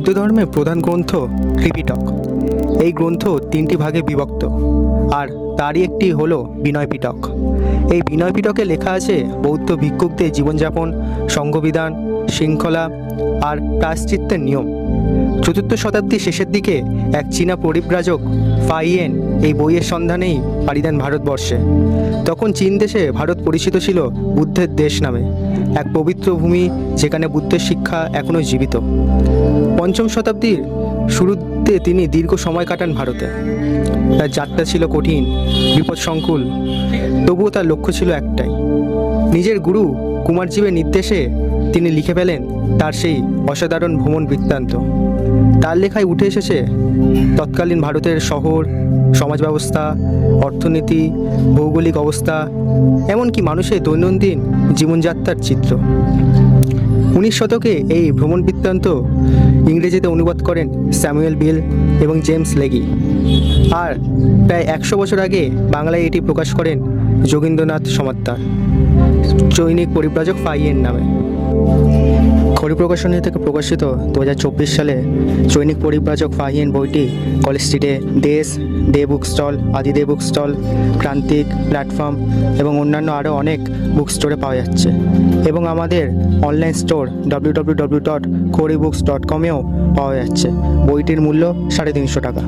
বৌদ্ধ ধর্মের প্রধান গ্রন্থ ত্রিপিটক। এই গ্রন্থ তিনটি ভাগে বিভক্ত, আর তারই একটি হলো বিনয় পিটক। এই বিনয় পিটকে লেখা আছে বৌদ্ধ ভিক্ষুকদের জীবনযাপন, সংঘবিধান, শৃঙ্খলা আর প্রায়শ্চিত্তের নিয়ম। চতুর্থ শতাব্দীর শেষের দিকে এক চীনা পরিব্রাজক ফাইয়েন এই বইয়ের সন্ধানেই পাড়ি দেন ভারতবর্ষে। তখন চীন দেশে ভারত পরিচিত ছিল বুদ্ধের দেশ নামে, এক পবিত্র ভূমি যেখানে বুদ্ধের শিক্ষা এখনও জীবিত। পঞ্চম শতাব্দীর শুরুতে তিনি দীর্ঘ সময় কাটান ভারতে। তার যাত্রা ছিল কঠিন, বিপদসংকুল, তবুও তার লক্ষ্য ছিল একটাই। নিজের গুরু কুমারজীবের নির্দেশে তিনি লিখে ফেলেন তার সেই অসাধারণ ভ্রমণ বৃত্তান্ত। তার লেখায় উঠে এসেছে তৎকালীন ভারতের শহর, সমাজ ব্যবস্থা, অর্থনীতি, ভৌগোলিক অবস্থা, এমনকি মানুষের দৈনন্দিন জীবনযাত্রার চিত্র। 19 শতকে এই ভ্রমণ বৃত্তান্ত ইংরেজিতে অনুবাদ করেন স্যামুয়েল বিল এবং জেমস লেগি, আর প্রায় 100 বছর আগে বাংলায় এটি প্রকাশ করেন যোগীন্দ্রনাথ সমাদ্দার চৈনিক পরিব্রাজক ফাইয়েন নামে। খড়ি প্রকাশনী থেকে প্রকাশিত 2024 সালে চৈনিক পরিব্রাজক ফাইয়েন বইটি college street Desh, Dey book stall, আদিদে বুক স্টল, প্রান্তিক, প্ল্যাটফর্ম এবং অন্যান্য আরও অনেক বুক স্টোরে পাওয়া যাচ্ছে, এবং আমাদের অনলাইন স্টোর www.khoribooks.com-এও পাওয়া যাচ্ছে। বইটির মূল্য 350 টাকা।